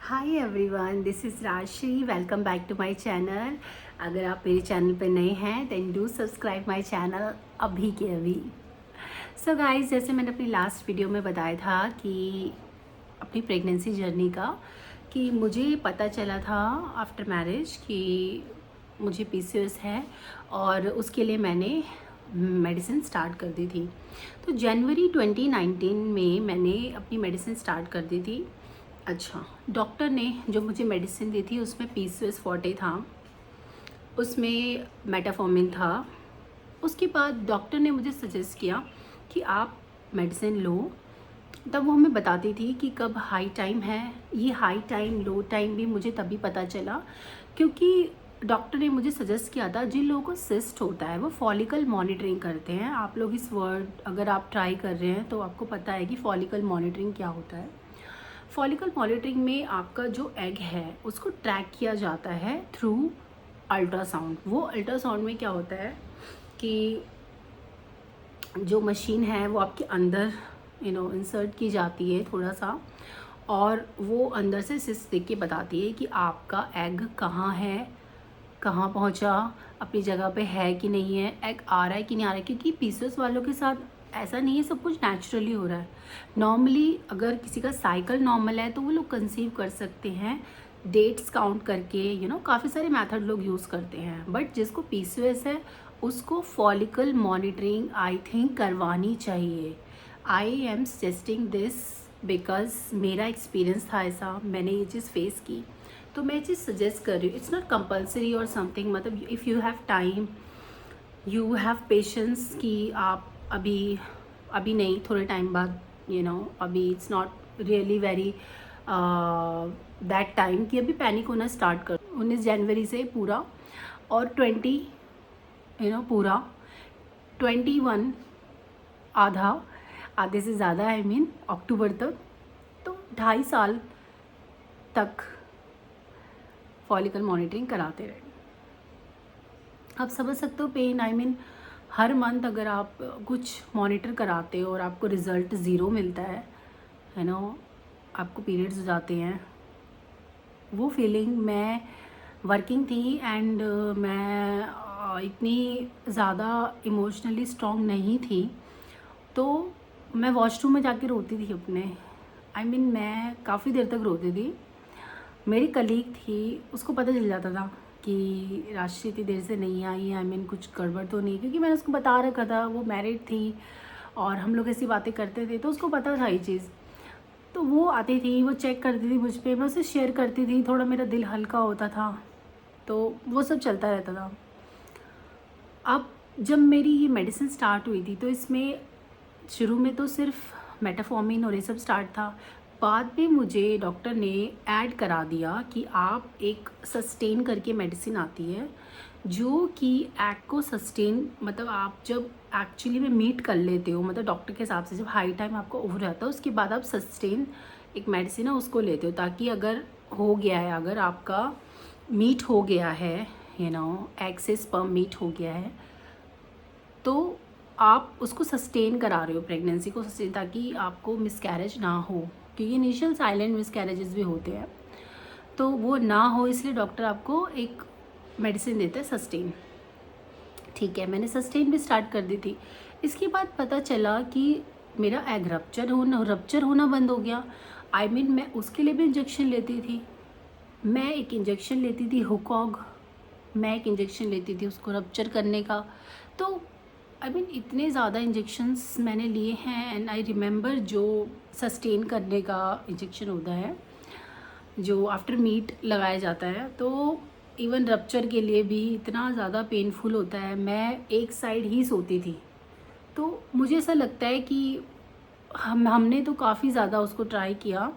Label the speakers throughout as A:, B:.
A: Hi everyone, this is Rashi. Welcome back to my channel. अगर आप मेरे चैनल पर नए हैं then do subscribe my channel अभी के अभी। सो गाइस, जैसे मैंने अपनी लास्ट वीडियो में बताया था कि अपनी प्रेगनेंसी जर्नी का, कि मुझे पता चला था आफ्टर मैरिज कि मुझे पीसीओएस है और उसके लिए मैंने मेडिसिन स्टार्ट कर दी थी। तो जनवरी 2019 में मैंने अपनी मेडिसिन स्टार्ट कर दी थी। अच्छा, डॉक्टर ने जो मुझे मेडिसिन दी थी उसमें पीसीओएस फॉर्टे था, उसमें मेटाफॉर्मिन था। उसके बाद डॉक्टर ने मुझे सजेस्ट किया कि आप मेडिसिन लो। तब वो हमें बताती थी कि कब हाई टाइम है। ये हाई टाइम लो टाइम भी मुझे तभी पता चला क्योंकि डॉक्टर ने मुझे सजेस्ट किया था जिन लोगों को सिस्ट होता है वो फॉलिकल मॉनिटरिंग करते हैं। आप लोग इस वर्ड अगर आप ट्राई कर रहे हैं तो आपको पता है कि फॉलिकल मॉनिटरिंग क्या होता है। फॉलिकल मॉनिटरिंग में आपका जो एग है उसको ट्रैक किया जाता है थ्रू अल्ट्रासाउंड। वो अल्ट्रासाउंड में क्या होता है कि जो मशीन है वो आपके अंदर इंसर्ट की जाती है थोड़ा सा, और वो अंदर से सिस्ट देख के बताती है कि आपका एग कहाँ है, कहाँ पहुँचा, अपनी जगह पे है कि नहीं है, एग आ रहा है कि नहीं आ रहा है। क्योंकि पीसीओएस वालों के साथ ऐसा नहीं है, सब कुछ नेचुरली हो रहा है। नॉर्मली अगर किसी का साइकिल नॉर्मल है तो वो लोग कंसीव कर सकते हैं डेट्स काउंट करके, काफ़ी सारे मेथड लोग यूज़ करते हैं। बट जिसको पीसीओएस है उसको फॉलिकल मॉनिटरिंग आई थिंक करवानी चाहिए। I am suggesting this because मेरा एक्सपीरियंस था ऐसा, मैंने ये चीज़ फेस की, तो मैं चीज़ सजेस्ट कर रही हूँ। इट्स नॉट कंपल्सरी और समथिंग, मतलब if you have time, you have patience कि आप अभी अभी नहीं, थोड़े टाइम बाद, अभी it's not really very that time कि अभी पैनिक होना स्टार्ट कर। 19 जनवरी से पूरा, और 20 पूरा 21 आधा, आधे से ज़्यादा आई मीन अक्टूबर तक, तो 2.5 साल तक फॉलिकल मॉनिटरिंग कराते रहे। आप समझ सकते हो पेन, आई मीन हर मंथ अगर आप कुछ मॉनिटर कराते हो और आपको रिज़ल्ट ज़ीरो मिलता है ना, आपको पीरियड्स हो जाते हैं, वो फीलिंग। मैं वर्किंग थी एंड मैं इतनी ज़्यादा इमोशनली स्ट्रॉन्ग नहीं थी, तो मैं वॉशरूम में जाके रोती थी अपने। आई मीन मैं काफ़ी देर तक रोती थी। मेरी कलीग थी, उसको पता चल जाता था कि राशि इतनी देर से नहीं आई, आई मीन कुछ गड़बड़ तो नहीं, क्योंकि मैंने उसको बता रखा था, वो मैरिड थी और हम लोग ऐसी बातें करते थे तो उसको पता था ये चीज़। तो वो आती थी, वो चेक करती थी मुझ पर, मैं उससे शेयर करती थी, थोड़ा मेरा दिल हल्का होता था, तो वो सब चलता रहता था। अब जब मेरी ये मेडिसिन स्टार्ट हुई थी तो इसमें शुरू में तो सिर्फ मेटाफॉर्मिन और ये सब स्टार्ट था। बाद में मुझे डॉक्टर ने ऐड करा दिया कि आप एक सस्टेन करके मेडिसिन आती है जो कि एग को सस्टेन, मतलब आप जब एक्चुअली में मीट कर लेते हो, मतलब डॉक्टर के हिसाब से जब हाई टाइम आपका ओवर जाता है उसके बाद आप सस्टेन एक मेडिसिन है उसको लेते हो, ताकि अगर हो गया है, अगर आपका मीट हो गया है, एग से स्पर्म मीट हो गया है, तो आप उसको सस्टेन करा रहे हो, प्रेगनेंसी को सस्टेन, ताकि आपको मिसकैरेज ना हो, क्योंकि इनिशियल साइलेंट मिसकैरेजेस भी होते हैं, तो वो ना हो इसलिए डॉक्टर आपको एक मेडिसिन देते हैं सस्टेन। ठीक है, मैंने सस्टेन भी स्टार्ट कर दी थी। इसके बाद पता चला कि मेरा एग रप्चर होना बंद हो गया। आई मीन मैं उसके लिए भी इंजेक्शन लेती थी। मैं एक इंजेक्शन लेती थी हुकॉग, मैं एक इंजेक्शन लेती थी उसको रप्चर करने का। तो आई मीन इतने ज़्यादा इंजेक्शन्स मैंने लिए हैं। एंड आई रिमेंबर जो सस्टेन करने का इंजेक्शन होता है जो आफ्टर मीट लगाया जाता है, तो इवन रप्चर के लिए भी इतना ज़्यादा पेनफुल होता है। मैं एक साइड ही सोती थी, तो मुझे ऐसा लगता है कि हमने तो काफ़ी ज़्यादा उसको ट्राई किया,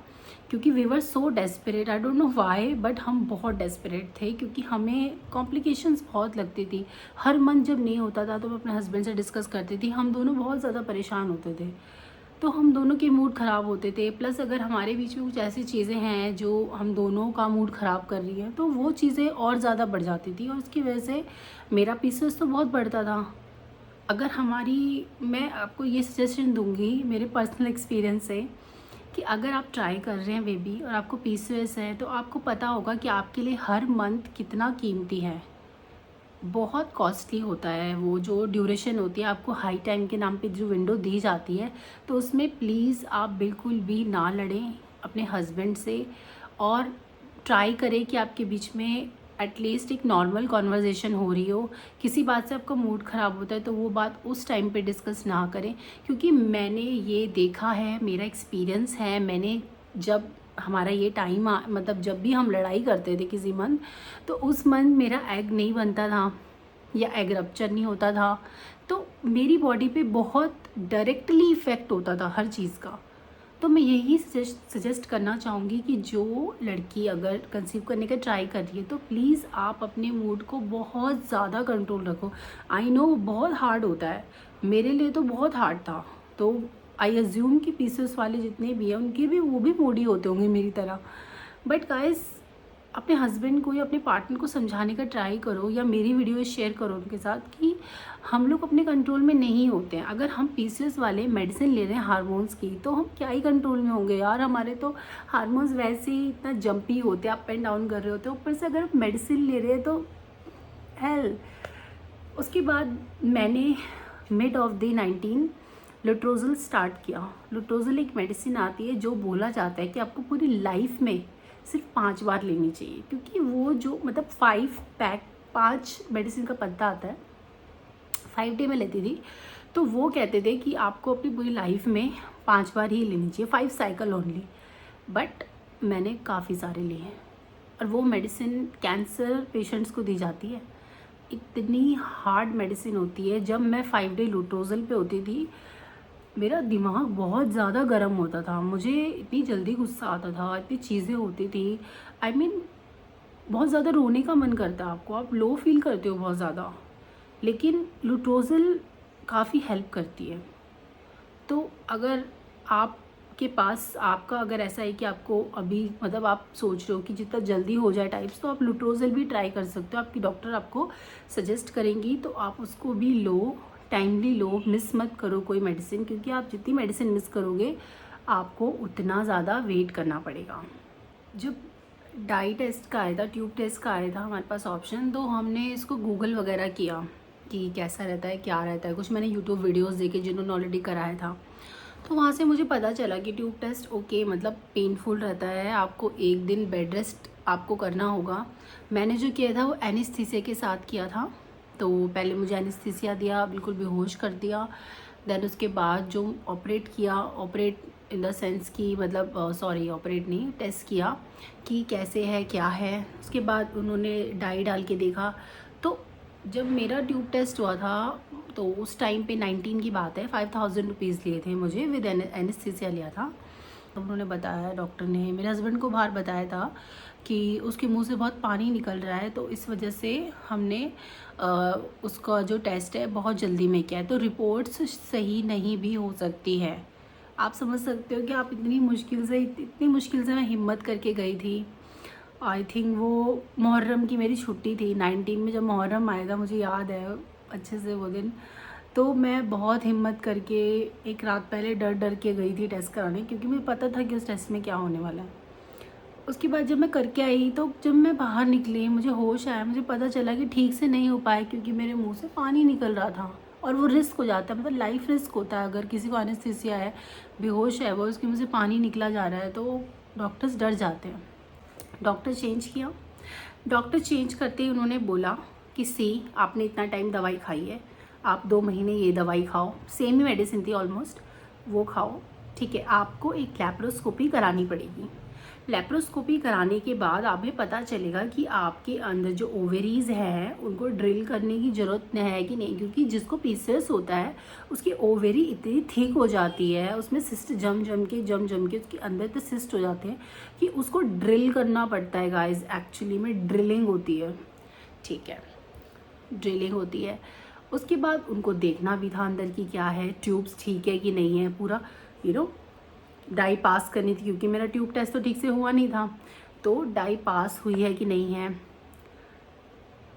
A: क्योंकि we were so desperate, I don't know why, but हम बहुत डेस्परेट थे क्योंकि हमें कॉम्प्लिकेशंस बहुत लगती थी। हर मंथ जब नहीं होता था तो मैं अपने हस्बैंड से डिस्कस करती थी, हम दोनों बहुत ज़्यादा परेशान होते थे, तो हम दोनों के मूड ख़राब होते थे। प्लस अगर हमारे बीच में कुछ ऐसी चीज़ें हैं जो हम दोनों का मूड ख़राब कर रही हैं तो वो चीज़ें और ज़्यादा बढ़ जाती थी, और उसकी वजह से मेरा पीसीओएस तो बहुत बढ़ता था। अगर मैं आपको ये सजेशन दूंगी मेरे पर्सनल एक्सपीरियंस से कि अगर आप ट्राई कर रहे हैं बेबी और आपको PCOS है तो आपको पता होगा कि आपके लिए हर मंथ कितना कीमती है। बहुत कॉस्टली होता है वो जो ड्यूरेशन होती है, आपको हाई टाइम के नाम पे जो विंडो दी जाती है, तो उसमें प्लीज़ आप बिल्कुल भी ना लड़ें अपने हस्बैंड से, और ट्राई करें कि आपके बीच में एटलीस्ट एक नॉर्मल कॉन्वर्जेसन हो रही हो। किसी बात से आपका मूड ख़राब होता है तो वो बात उस टाइम पे डिस्कस ना करें, क्योंकि मैंने ये देखा है, मेरा एक्सपीरियंस है। मैंने जब हमारा ये टाइम मतलब जब भी हम लड़ाई करते थे किसी मंथ, तो उस मंथ मेरा एग नहीं बनता था या एग रप्चर नहीं होता था, तो मेरी बॉडी पे बहुत डायरेक्टली इफ़ेक्ट होता था हर चीज़ का। तो मैं यही सजेस्ट करना चाहूँगी कि जो लड़की अगर कंसीव करने का ट्राई कर रही है तो प्लीज़ आप अपने मूड को बहुत ज़्यादा कंट्रोल रखो। आई नो बहुत हार्ड होता है, मेरे लिए तो बहुत हार्ड था। तो आई अज्यूम कि PCOS वाले जितने भी हैं उनके भी वो भी मूडी होते होंगे मेरी तरह। बट गाइस, अपने हस्बैंड को या अपने पार्टनर को समझाने का ट्राई करो, या मेरी वीडियो शेयर करो उनके साथ कि हम लोग अपने कंट्रोल में नहीं होते हैं। अगर हम PCOS वाले मेडिसिन ले रहे हैं हार्मोन्स की, तो हम क्या ही कंट्रोल में होंगे यार। हमारे तो हार्मोन्स वैसे ही इतना जंपी होते हैं, अप एंड डाउन कर रहे होते हैं, ऊपर से अगर आप मेडिसिन ले रहे हैं तो हेल। उसके बाद मैंने मिड ऑफ द 19 लुट्रोजल स्टार्ट किया। लुट्रोजल एक मेडिसिन आती है जो बोला जाता है कि आपको पूरी लाइफ में सिर्फ 5 बार लेनी चाहिए, क्योंकि वो जो मतलब 5 पैक 5 मेडिसिन का पत्ता आता है, 5 डे में लेती थी, तो वो कहते थे कि आपको अपनी पूरी लाइफ में 5 बार ही लेनी चाहिए, 5 साइकिल ओनली। बट मैंने काफ़ी सारे लिए हैं, और वो मेडिसिन कैंसर पेशेंट्स को दी जाती है। इतनी हार्ड मेडिसिन होती है। जब मैं 5 डे लुट्रोजल पे होती थी, मेरा दिमाग बहुत ज़्यादा गर्म होता था, मुझे इतनी जल्दी गुस्सा आता था, इतनी चीज़ें होती थी। आई मीन बहुत ज़्यादा रोने का मन करता है आपको, आप लो फील करते हो बहुत ज़्यादा। लेकिन लुट्रोजल काफ़ी हेल्प करती है। तो अगर आपके पास आपका अगर ऐसा है कि आपको अभी मतलब आप सोच रहे हो कि जितना जल्दी हो जाए टाइप्स, तो आप लुट्रोजल भी ट्राई कर सकते हो। आपकी डॉक्टर आपको सजेस्ट करेंगी तो आप उसको भी लो, टाइमली लो, मिस मत करो कोई मेडिसिन, क्योंकि आप जितनी मेडिसिन मिस करोगे आपको उतना ज़्यादा वेट करना पड़ेगा। जब डाई टेस्ट का आया था, ट्यूब टेस्ट का आया था हमारे पास ऑप्शन, तो हमने इसको गूगल वगैरह किया कि कैसा रहता है, क्या रहता है। कुछ मैंने यूट्यूब वीडियोस देखे जिन्होंने ऑलरेडी कराया था, तो वहाँ से मुझे पता चला कि ट्यूब टेस्ट ओके मतलब पेनफुल रहता है, आपको 1 दिन बेड रेस्ट आपको करना होगा। मैंने जो किया था वो एनेस्थीसिया के साथ किया था। तो पहले मुझे एनेस्थीसिया दिया, बिल्कुल बेहोश कर दिया। देन उसके बाद जो ऑपरेट किया, ऑपरेट इन द सेंस कि मतलब सॉरी ऑपरेट नहीं, टेस्ट किया कि कैसे है क्या है। उसके बाद उन्होंने डाई डाल के देखा। तो जब मेरा ट्यूब टेस्ट हुआ था तो उस टाइम पे 19 की बात है, 5000 रुपीज़ लिए थे मुझे, विद एनेस्थीसिया लिया था। तो उन्होंने बताया, डॉक्टर ने मेरे हस्बैंड को बाहर बताया था कि उसके मुंह से बहुत पानी निकल रहा है, तो इस वजह से हमने उसका जो टेस्ट है बहुत जल्दी में किया है, तो रिपोर्ट्स सही नहीं भी हो सकती है। आप समझ सकते हो कि आप इतनी मुश्किल से मैं हिम्मत करके गई थी। आई थिंक वो मुहर्रम की मेरी छुट्टी थी 19 में, जब मुहर्रम आया था मुझे याद है अच्छे से वो दिन। तो मैं बहुत हिम्मत करके एक रात पहले डर डर के गई थी टेस्ट कराने, क्योंकि मुझे पता था कि उस टेस्ट में क्या होने वाला है। उसके बाद जब मैं करके आई तो जब मैं बाहर निकली मुझे होश आया, मुझे पता चला कि ठीक से नहीं हो पाया, क्योंकि मेरे मुंह से पानी निकल रहा था। और वो रिस्क हो जाता है, मतलब लाइफ रिस्क होता है। अगर किसी को एनेस्थीसिया है, बेहोश है वो, उसके मुंह से पानी निकला जा रहा है, तो डॉक्टर्स डर जाते हैं। डॉक्टर चेंज किया। डॉक्टर चेंज करते ही उन्होंने बोला कि सी आपने इतना टाइम दवाई खाई है, आप 2 महीने ये दवाई खाओ, सेम ही मेडिसिन थी ऑलमोस्ट, वो खाओ, ठीक है। आपको एक लैप्रोस्कोपी करानी पड़ेगी। लैप्रोस्कोपी कराने के बाद हमें पता चलेगा कि आपके अंदर जो ओवेरीज़ हैं उनको ड्रिल करने की ज़रूरत है कि नहीं, क्योंकि जिसको PCOS होता है उसकी ओवेरी इतनी थिक हो जाती है, उसमें सिस्ट जम जम के उसके अंदर तो सिस्ट हो जाते हैं कि उसको ड्रिल करना पड़ता है गाइस। एक्चुअली में ड्रिलिंग होती है, ठीक है, ड्रिलिंग होती है। उसके बाद उनको देखना भी था अंदर की क्या है, ट्यूब्स ठीक है कि नहीं है, पूरा डाई पास करनी थी, क्योंकि मेरा ट्यूब टेस्ट तो ठीक से हुआ नहीं था। तो डाई पास हुई है कि नहीं है,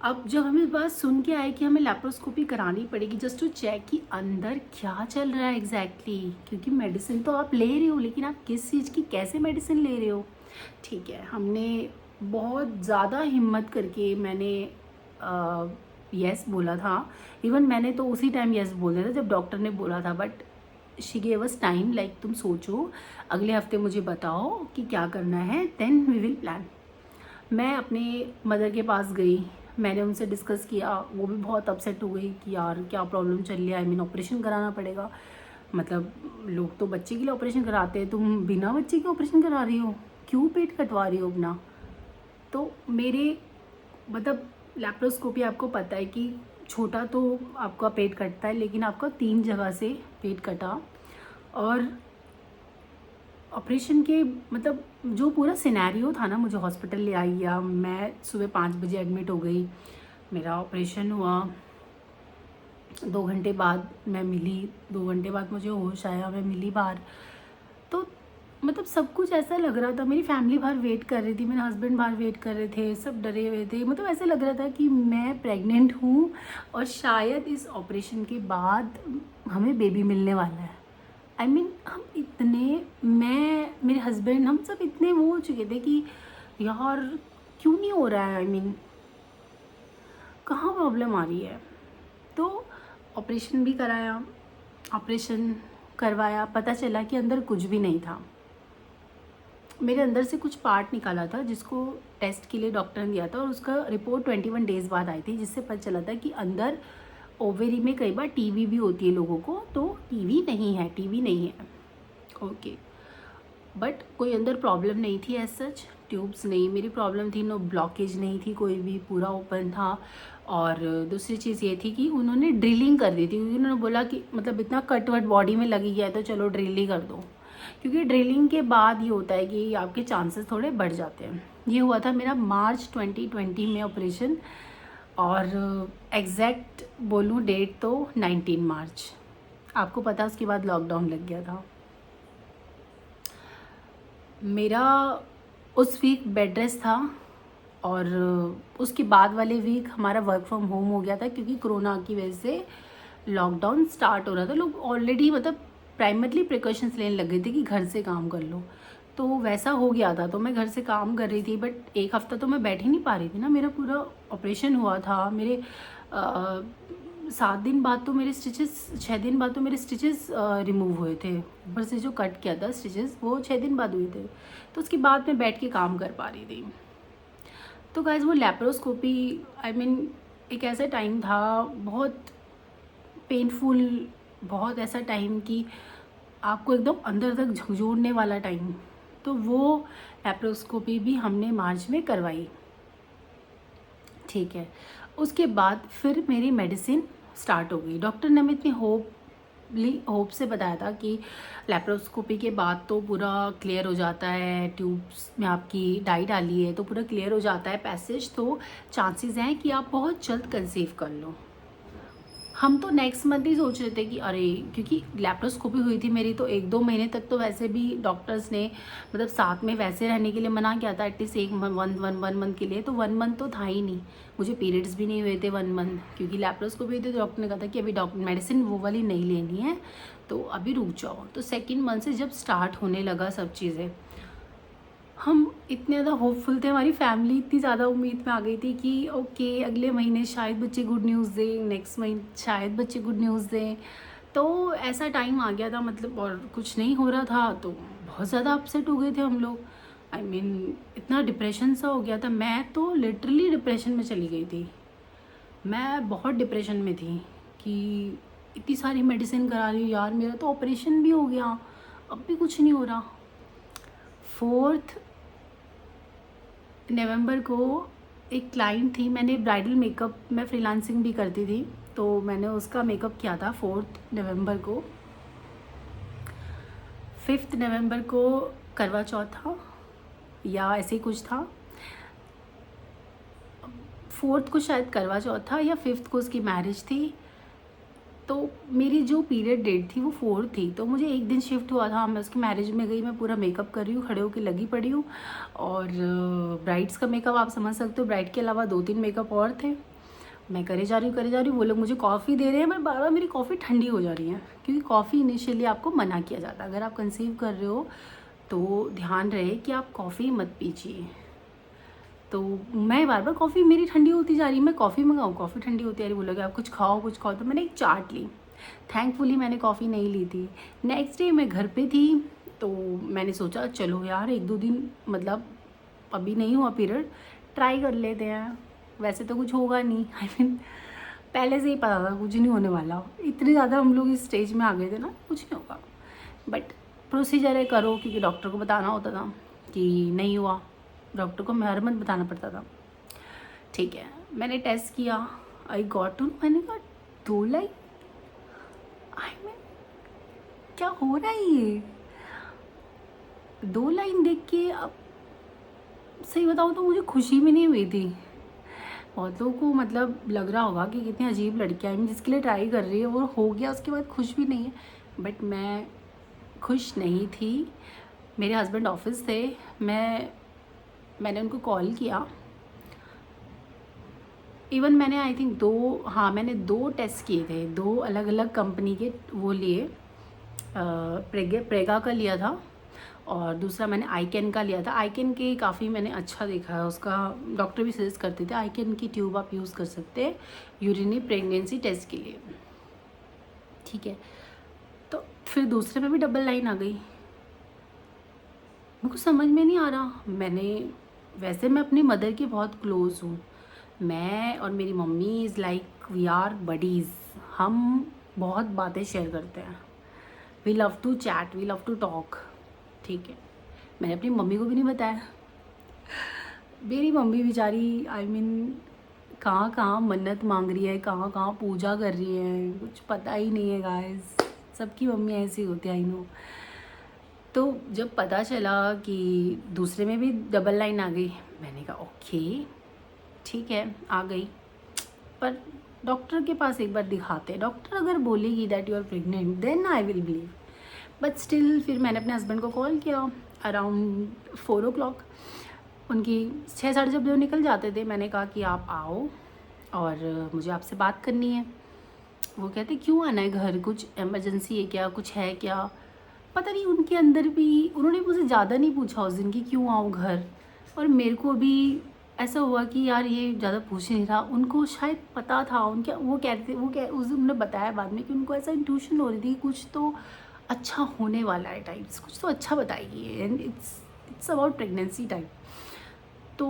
A: अब जब हमें बात सुन के आए कि हमें लैप्रोस्कोपी करानी पड़ेगी जस्ट टू चेक कि अंदर क्या चल रहा है एग्जैक्टली क्योंकि मेडिसिन तो आप ले रहे हो, लेकिन आप किस चीज़ की कैसे मेडिसिन ले रहे हो। ठीक है, हमने बहुत ज़्यादा हिम्मत करके मैंने यस बोला था। इवन मैंने तो उसी टाइम यस बोल दिया था जब डॉक्टर ने बोला था, but she gave us time, like तुम सोचो, अगले हफ्ते मुझे बताओ कि क्या करना है, देन वी विल प्लान। मैं अपने मदर के पास गई, मैंने उनसे डिस्कस किया, वो भी बहुत अपसेट हो गई कि यार क्या प्रॉब्लम चल रही है, आई मीन ऑपरेशन कराना पड़ेगा। मतलब लोग तो बच्चे के लिए ऑपरेशन कराते हैं, तुम बिना बच्चे के ऑपरेशन करा रही हो, क्यों पेट कटवा रही हो अपना। तो मेरे मतलब लैप्रोस्कोपी आपको पता है कि छोटा तो आपका पेट कटता है, लेकिन आपका 3 जगह से पेट कटा। और ऑपरेशन के मतलब जो पूरा सिनेरियो था ना, मुझे हॉस्पिटल ले आई गया, मैं सुबह 5 बजे एडमिट हो गई, मेरा ऑपरेशन हुआ, 2 घंटे बाद मैं मिली, 2 घंटे बाद मुझे होश आया, मैं मिली बाहर। तो मतलब सब कुछ ऐसा लग रहा था, मेरी फैमिली बाहर वेट कर रही थी, मेरे हस्बैंड बाहर वेट कर रहे थे, सब डरे हुए थे। मतलब ऐसा लग रहा था कि मैं प्रेग्नेंट हूँ और शायद इस ऑपरेशन के बाद हमें बेबी मिलने वाला है। आई मीन हम इतने, मैं मेरे हस्बैंड, हम सब इतने वो हो चुके थे कि यार क्यों नहीं हो रहा है, आई मीन कहाँ प्रॉब्लम आ रही है। तो ऑपरेशन भी कराया, ऑपरेशन करवाया, पता चला कि अंदर कुछ भी नहीं था। मेरे अंदर से कुछ पार्ट निकाला था जिसको टेस्ट के लिए डॉक्टर ने दिया था, और उसका रिपोर्ट 21 डेज़ बाद आई थी, जिससे पता चला था कि अंदर ओवेरी में कई बार टीबी भी होती है लोगों को, तो टीबी नहीं है, टीबी नहीं है। ओके, बट कोई अंदर प्रॉब्लम नहीं थी एज सच, ट्यूब्स नहीं मेरी प्रॉब्लम थी, नो ब्लॉकेज नहीं थी कोई भी, पूरा ओपन था। और दूसरी चीज़ ये थी कि उन्होंने ड्रिलिंग कर दी थी, क्योंकि उन्होंने बोला कि मतलब इतना कट वट बॉडी में लगी गया है तो चलो ड्रिल ही कर दो, क्योंकि ड्रिलिंग के बाद ये होता है कि आपके चांसेस थोड़े बढ़ जाते हैं। ये हुआ था मेरा मार्च 2020 में ऑपरेशन, और एग्जैक्ट बोलूँ डेट तो 19 मार्च। आपको पता उसके बाद लॉकडाउन लग गया था। मेरा उस वीक बेड रेस्ट था, और उसके बाद वाले वीक हमारा वर्क फ्रॉम होम हो गया था, क्योंकि कोरोना की वजह से लॉकडाउन स्टार्ट हो रहा था। लोग ऑलरेडी मतलब प्राइमरली प्रिकॉशंस लेने लग गए थे कि घर से काम कर लो, तो वैसा हो गया था। तो मैं घर से काम कर रही थी, बट एक हफ़्ता तो मैं बैठ ही नहीं पा रही थी ना, मेरा पूरा ऑपरेशन हुआ था। मेरे 7 दिन बाद तो मेरे स्टिचेस, 6 दिन बाद तो मेरे स्टिचेस रिमूव हुए थे, ऊपर से जो कट किया था स्टिचेस वो 6 दिन बाद हुए थे। तो उसके बाद मैं बैठ के काम कर पा रही थी। तो गाइस वो लैप्रोस्कोपी, आई मीन एक ऐसा टाइम था बहुत पेनफुल, बहुत ऐसा टाइम कि आपको एकदम अंदर तक झकझोरने वाला टाइम। तो वो लैप्रोस्कोपी भी हमने मार्च में करवाई। ठीक है, उसके बाद फिर मेरी मेडिसिन स्टार्ट हो गई। डॉक्टर ने हमें इतनी होप से बताया था कि लैप्रोस्कोपी के बाद तो पूरा क्लियर हो जाता है, ट्यूब्स में आपकी डाई डाली है तो पूरा क्लियर हो जाता है पैसेज, तो चांसेस हैं कि आप बहुत जल्द कंसीव कर लो। हम तो नेक्स्ट मंथ ही सोच रहे थे कि अरे, क्योंकि लैप्रोस्कोपी हुई थी मेरी तो 1-2 महीने तक तो वैसे भी डॉक्टर्स ने मतलब साथ में वैसे रहने के लिए मना किया था, एटलीस्ट वन मंथ के लिए। तो 1 मंथ तो था ही नहीं, मुझे पीरियड्स भी नहीं हुए थे 1 मंथ, क्योंकि लैप्रोस्कोपी हुई थी। तो डॉक्टर ने कहा था कि अभी डॉक्टर मेडिसिन वो वाली नहीं लेनी है, तो अभी रुक जाओ। तो 2nd मंथ से जब स्टार्ट होने लगा सब चीज़ें, हम इतने ज़्यादा होपफुल थे, हमारी फैमिली इतनी ज़्यादा उम्मीद में आ गई थी कि ओके अगले महीने शायद बच्चे गुड न्यूज़ दें, नेक्स्ट मंथ शायद बच्चे गुड न्यूज़ दें। तो ऐसा टाइम आ गया था मतलब, और कुछ नहीं हो रहा था, तो बहुत ज़्यादा अपसेट हो गए थे हम लोग। आई मीन इतना डिप्रेशन सा हो गया था, मैं तो लिटरली डिप्रेशन में चली गई थी। मैं बहुत डिप्रेशन में थी कि इतनी सारी मेडिसिन करा रही हूँ यार, मेरा तो ऑपरेशन भी हो गया, अब भी कुछ नहीं हो रहा। 4 नवंबर को एक क्लाइंट थी, मैंने ब्राइडल मेकअप, मैं फ्रीलांसिंग भी करती थी, तो मैंने उसका मेकअप किया था 4 नवंबर को। 5 नवंबर को करवा चौथ था या ऐसे ही कुछ था, 4 को शायद करवा चौथ था या 5 को उसकी मैरिज थी। तो मेरी जो पीरियड डेट थी वो 4 थी, तो मुझे एक दिन शिफ्ट हुआ था, मैं उसकी मैरिज में गई, मैं पूरा मेकअप कर रही हूँ, खड़े होकर लगी पड़ी हूँ। और ब्राइड्स का मेकअप आप समझ सकते हो, ब्राइड के अलावा 2-3 मेकअप और थे। मैं करे जा रही हूँ, वो लोग मुझे कॉफ़ी दे रहे हैं, मैं बार बार मेरी कॉफ़ी ठंडी हो जा रही है, क्योंकि कॉफ़ी इनिशियली आपको मना किया जाता है। अगर आप कंसीव कर रहे हो तो ध्यान रहे कि आप कॉफ़ी मत पीजिए। तो मैं बार बार कॉफ़ी मेरी ठंडी होती जा रही है, मैं कॉफ़ी मंगाऊँ, कॉफ़ी ठंडी होती जा रही, बोलोगे आप कुछ खाओ, तो मैंने एक चाट ली। थैंकफुली मैंने कॉफ़ी नहीं ली थी। नेक्स्ट डे मैं घर पे थी, तो मैंने सोचा चलो यार 1-2 दिन, मतलब अभी नहीं हुआ पीरियड, ट्राई कर लेते हैं, वैसे तो कुछ होगा नहीं। आई मीन पहले से ही पता था कुछ नहीं होने वाला, इतने ज़्यादा हम लोग इस स्टेज में आ गए थे ना, कुछ नहीं होगा, बट प्रोसीजर है करो, क्योंकि डॉक्टर को बताना होता था कि नहीं हुआ, डॉक्टर को हर मंथ बताना पड़ता था। ठीक है, मैंने टेस्ट किया, आई गॉट टू, मैंने कहा 2 लाइन, आई मीन क्या हो रहा है ये, 2 लाइन देख के। अब सही बताऊँ तो मुझे खुशी भी नहीं हुई थी। बहुत लोगों को मतलब लग रहा होगा कि कितनी अजीब लड़की है, जिसके लिए ट्राई कर रही है और हो गया उसके बाद खुश भी नहीं है, बट मैं खुश नहीं थी। मेरे हस्बैंड ऑफिस थे, मैंने उनको कॉल किया, इवन मैंने आई थिंक मैंने 2 टेस्ट किए थे, 2 अलग अलग कंपनी के वो लिए, प्रेगा का लिया था और दूसरा मैंने आईकैन का लिया था। आईकैन के काफ़ी मैंने अच्छा देखा है, उसका डॉक्टर भी सजेस्ट करते थे आईकैन की ट्यूब आप यूज़ कर सकते हैं यूरिनी प्रेगनेंसी टेस्ट के लिए। ठीक है, तो फिर दूसरे में भी डबल लाइन आ गई, मुझको समझ में नहीं आ रहा। वैसे मैं अपनी मदर की बहुत क्लोज हूँ, मैं और मेरी मम्मी is like we are buddies, हम बहुत बातें शेयर करते हैं, we love to chat, we love to talk. ठीक है, मैंने अपनी मम्मी को भी नहीं बताया, मेरी मम्मी बेचारी आई मीन कहाँ कहाँ मन्नत मांग रही है, कहाँ कहाँ पूजा कर रही है, कुछ पता ही नहीं है गाइस, सबकी मम्मी ऐसी होती है, आई नो। तो जब पता चला कि दूसरे में भी डबल लाइन आ गई, मैंने कहा ओके ठीक है आ गई, पर डॉक्टर के पास एक बार दिखाते हैं, डॉक्टर अगर बोलेगी that you are pregnant then I will believe, but still फिर मैंने अपने हस्बैंड को कॉल किया अराउंड 4 o'clock, उनकी 6 साढ़े जब जो निकल जाते थे, मैंने कहा कि आप आओ और मुझे आपसे बात करनी है। वो कहते क्यों आना है घर, कुछ इमरजेंसी है क्या, कुछ है क्या, पता नहीं उनके अंदर भी, उन्होंने मुझसे ज़्यादा नहीं पूछा उस दिन कि क्यों आऊँ घर, और मेरे को भी ऐसा हुआ कि यार ये ज़्यादा पूछ नहीं रहा, उनको शायद पता था, उनके वो कहते उस दिन उन्होंने बताया बाद में कि उनको ऐसा इंट्यूशन हो रही थी कुछ तो अच्छा होने वाला है टाइप्स, कुछ तो अच्छा बताएगी, and it's about pregnancy type. तो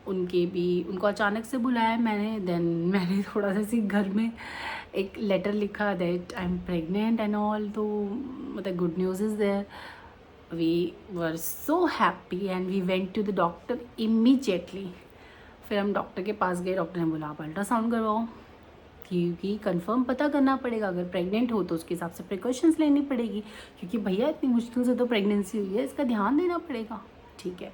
A: उनको अचानक से बुलाया मैंने, देन मैंने थोड़ा सा सी घर में एक लेटर लिखा that I am pregnant and all, तो मतलब good news is there, we were so happy and we went to the doctor immediately. फिर हम डॉक्टर के पास गए, डॉक्टर ने बोला आप अल्ट्रासाउंड करवाओ, क्योंकि कंफर्म पता करना पड़ेगा, अगर प्रेग्नेंट हो तो उसके हिसाब से प्रिकॉशंस लेनी पड़ेगी, क्योंकि भैया इतनी मुश्किल से तो प्रेगनेंसी हुई है, इसका ध्यान देना पड़ेगा। ठीक है,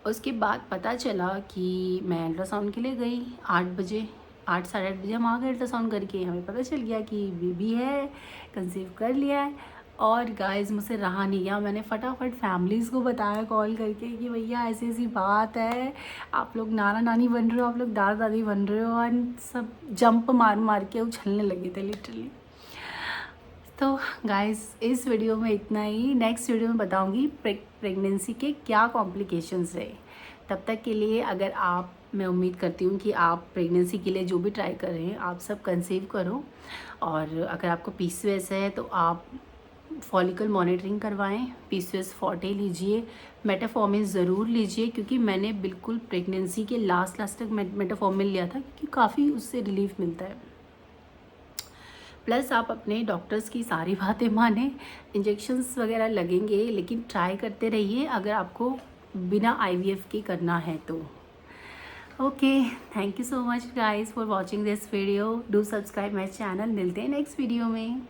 A: उसके बाद पता चला कि मैं अल्ट्रासाउंड के लिए गई 8 बजे, 8 साढ़े 8 बजे हम आ गए अल्ट्रासाउंड करके, हमें पता चल गया कि बेबी है, कंसीव कर लिया है। और गाइस मुझसे रहा नहीं गया, मैंने फटाफट फैमिलीज़ को बताया कॉल करके कि भैया ऐसी ऐसी बात है, आप लोग नाना नानी बन रहे हो, आप लोग दादा दादी बन रहे हो, एंड सब जंप मार मार के उछलने लगे थे लिटरली। तो गाइस इस वीडियो में इतना ही, नेक्स्ट वीडियो में बताऊंगी प्रेगनेंसी के क्या कॉम्प्लिकेशंस रहे। तब तक के लिए मैं उम्मीद करती हूँ कि आप प्रेगनेंसी के लिए जो भी ट्राई कर रहे हैं आप सब कंसीव करो, और अगर आपको PCOS है तो आप फॉलिकल मॉनिटरिंग करवाएं, PCOS फॉर्टे लीजिए, मेटाफॉर्मिन ज़रूर लीजिए, क्योंकि मैंने बिल्कुल प्रेगनेंसी के लास्ट तक मेटाफॉर्मिन लिया था, क्योंकि काफ़ी उससे रिलीफ मिलता है। प्लस आप अपने डॉक्टर्स की सारी बातें माने, इंजेक्शंस वगैरह लगेंगे लेकिन ट्राई करते रहिए अगर आपको बिना IVF के करना है तो। Okay, thank you so much guys for watching this video, do subscribe my channel, मिलते हैं नेक्स्ट वीडियो में।